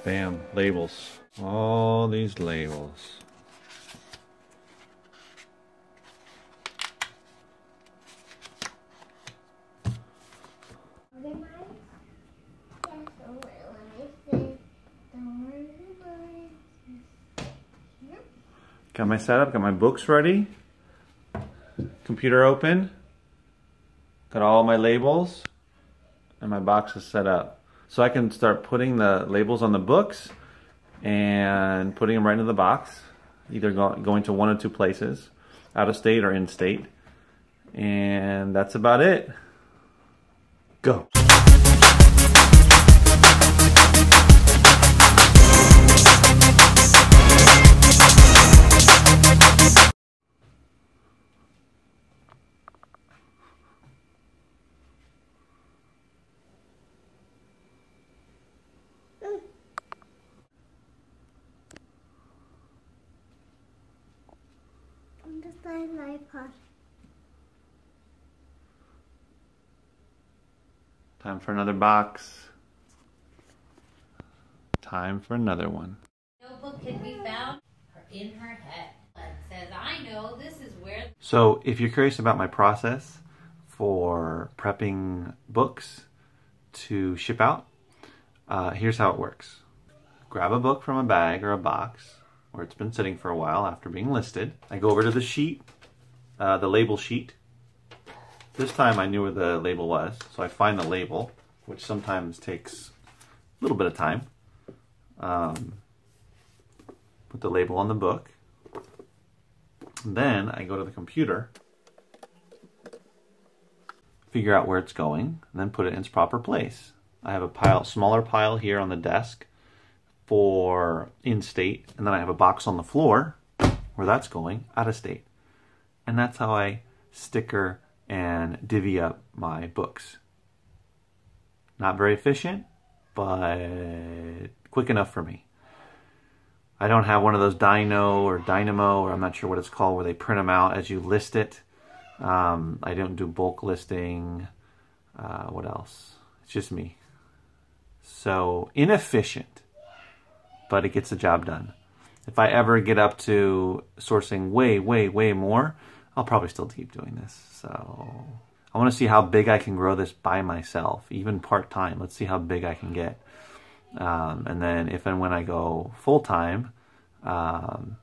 Bam, labels. All these labels. Got my setup, got my books ready. Computer open. Got all my labels and my boxes set up. So I can start putting the labels on the books and putting them right into the box, either going to one or two places, out of state or in state. And that's about it. Go. iPod. Time for another box. Time for another one. Notebook can be found in her head. It says, I know this is where... So if you're curious about my process for prepping books to ship out, here's how it works. Grab a book from a bag or a box where it's been sitting for a while after being listed. I go over to the sheet, the label sheet. This time I knew where the label was, so I find the label, which sometimes takes a little bit of time. Put the label on the book. Then I go to the computer, figure out where it's going, and then put it in its proper place. I have a smaller pile here on the desk for in-state, and then I have a box on the floor where that's going, out-of-state. And that's how I sticker and divvy up my books. Not very efficient, but quick enough for me. I don't have one of those Dynamo, or I'm not sure what it's called, where they print them out as you list it. I don't do bulk listing. What else? It's just me. So inefficient, but it gets the job done. If I ever get up to sourcing way more, I'll probably still keep doing this. So I want to see how big I can grow this by myself, even part-time. Let's see how big I can get. And then if and when I go full-time, then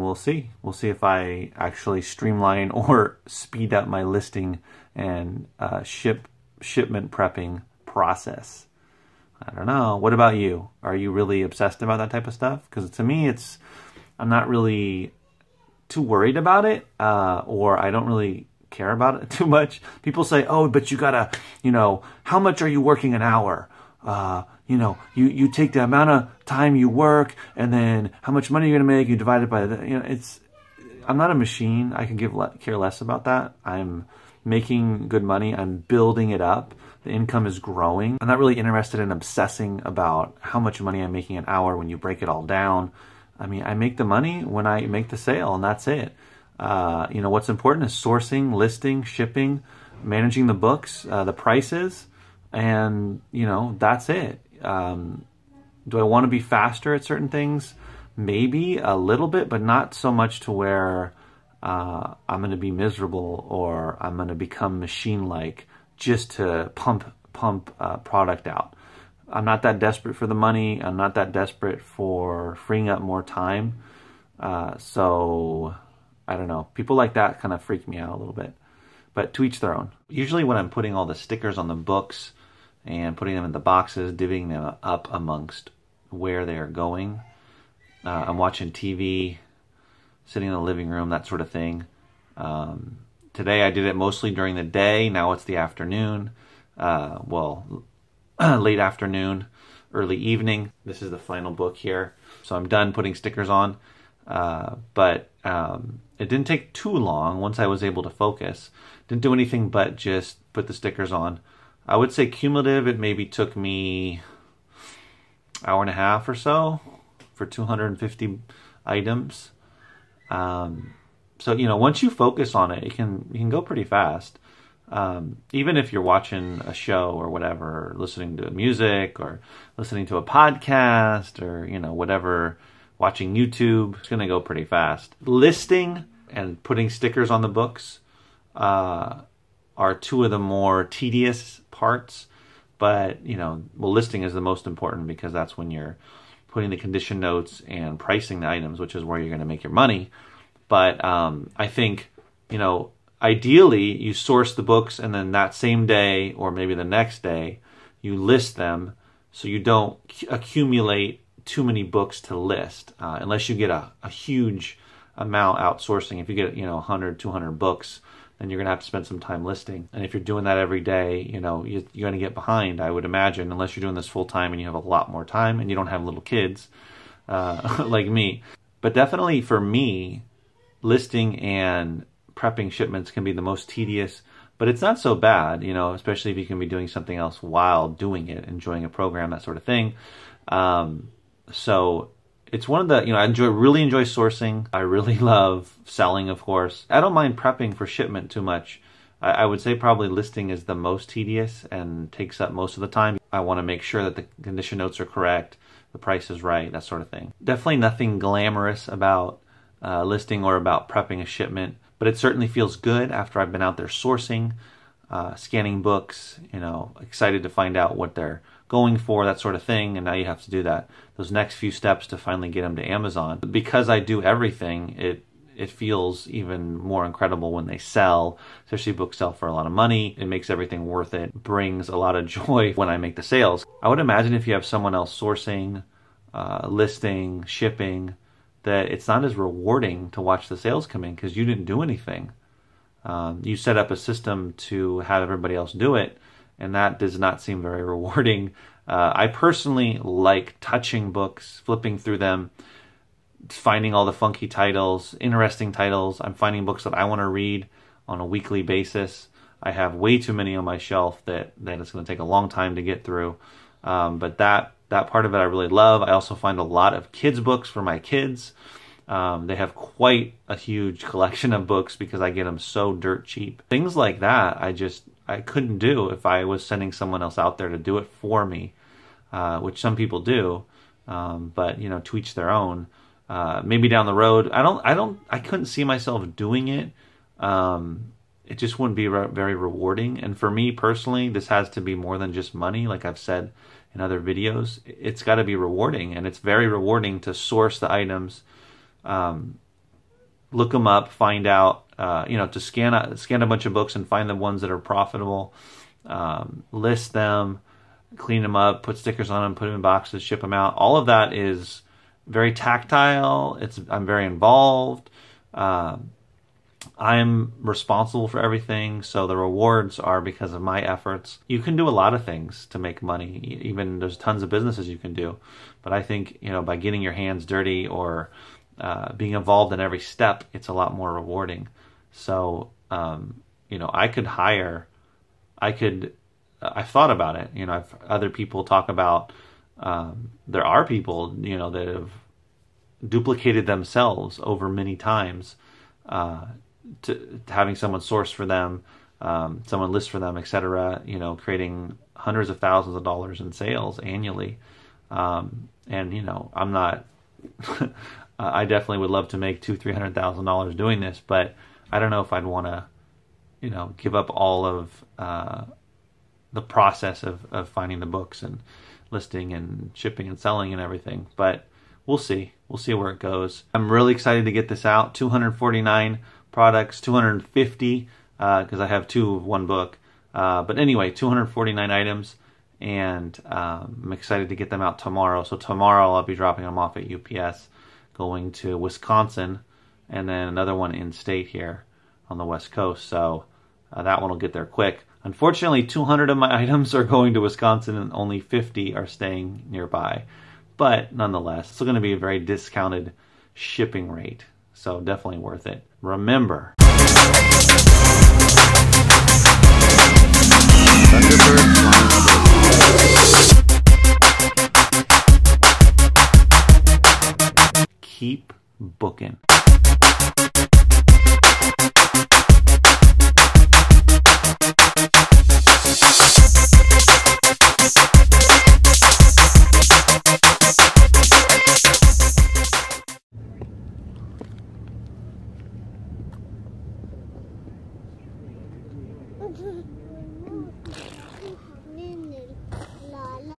we'll see. We'll see if I actually streamline or speed up my listing and shipment prepping process. I don't know. What about you? Are you really obsessed about that type of stuff? Because to me, I'm not really too worried about it, or I don't really care about it too much. People say, oh, but you gotta, how much are you working an hour? You take the amount of time you work, and then how much money you're gonna make, you divide it by I'm not a machine. I can care less about that. I'm making good money. I'm building it up. The income is growing. I'm not really interested in obsessing about how much money I'm making an hour when you break it all down. I mean, I make the money when I make the sale, and that's it. What's important is sourcing, listing, shipping, managing the books, the prices, and, that's it. Do I want to be faster at certain things? Maybe a little bit, but not so much to where I'm going to be miserable or I'm going to become machine-like just to pump product out. I'm not that desperate for the money. I'm not that desperate for freeing up more time. So I don't know. People like that kind of freak me out a little bit. But to each their own. Usually when I'm putting all the stickers on the books and putting them in the boxes, divvying them up amongst where they are going, I'm watching TV, sitting in the living room, that sort of thing. Today I did it mostly during the day. Now it's the afternoon. Late afternoon, early evening. This is the final book here. So I'm done putting stickers on. But it didn't take too long once I was able to focus. Didn't do anything but just put the stickers on. I would say cumulative, it maybe took me an hour and a half or so for 250 items. So, once you focus on it, you can go pretty fast. Even if you're watching a show or whatever, or listening to music or listening to a podcast or, whatever, watching YouTube, it's going to go pretty fast. Listing and putting stickers on the books are two of the more tedious parts. But, listing is the most important because that's when you're putting the condition notes and pricing the items, which is where you're going to make your money. But I think, ideally, you source the books and then that same day or maybe the next day, you list them so you don't accumulate too many books to list unless you get a huge amount outsourcing. If you get, 100, 200 books, then you're going to have to spend some time listing. And if you're doing that every day, you're going to get behind, I would imagine, unless you're doing this full time and you have a lot more time and you don't have little kids like me. But definitely for me, listing and prepping shipments can be the most tedious, but it's not so bad, especially if you can be doing something else while doing it, enjoying a program, that sort of thing. So it's one of the, I really enjoy sourcing. I really love selling, of course. I don't mind prepping for shipment too much. I would say probably listing is the most tedious and takes up most of the time. I want to make sure that the condition notes are correct, the price is right, that sort of thing. Definitely nothing glamorous about listing or about prepping a shipment, but it certainly feels good after I've been out there sourcing, scanning books, excited to find out what they're going for, that sort of thing. And now you have to do those next few steps to finally get them to Amazon. Because I do everything, it feels even more incredible when they sell, especially books sell for a lot of money. It makes everything worth it, brings a lot of joy when I make the sales. I would imagine if you have someone else sourcing, listing, shipping, that it's not as rewarding to watch the sales come in because you didn't do anything. You set up a system to have everybody else do it, and that does not seem very rewarding. I personally like touching books, flipping through them, finding all the funky titles, interesting titles. I'm finding books that I want to read on a weekly basis. I have way too many on my shelf that it's going to take a long time to get through. But that part of it I really love. I also find a lot of kids' books for my kids. They have quite a huge collection of books because I get them so dirt cheap. Things like that I couldn't do if I was sending someone else out there to do it for me, which some people do. But to each their own. Maybe down the road, I couldn't see myself doing it. It just wouldn't be very rewarding. And for me personally, this has to be more than just money. Like I've said in other videos, it's got to be rewarding, and it's very rewarding to source the items, look them up, find out, to scan a bunch of books and find the ones that are profitable, list them, clean them up, put stickers on them, put them in boxes, ship them out. All of that is very tactile. I'm very involved. I'm responsible for everything, so the rewards are because of my efforts. You can do a lot of things to make money. Even there's tons of businesses you can do. But I think, by getting your hands dirty or being involved in every step, it's a lot more rewarding. So, I've thought about it. I've other people talk about, there are people, that have duplicated themselves over many times, to having someone source for them, someone list for them, etc., creating hundreds of thousands of dollars in sales annually. I'm not, I definitely would love to make $200,000-$300,000 doing this, but I don't know if I'd want to, give up all of the process of finding the books and listing and shipping and selling and everything. But we'll see. We'll see where it goes. I'm really excited to get this out. 249 products, 250 because I have two of one book. But anyway, 249 items, and I'm excited to get them out tomorrow. So tomorrow I'll be dropping them off at UPS. going to Wisconsin, and then another one in state here on the West Coast. So that one will get there quick. Unfortunately, 200 of my items are going to Wisconsin and only 50 are staying nearby. But nonetheless, it's still going to be a very discounted shipping rate. So definitely worth it. Remember, keep booking.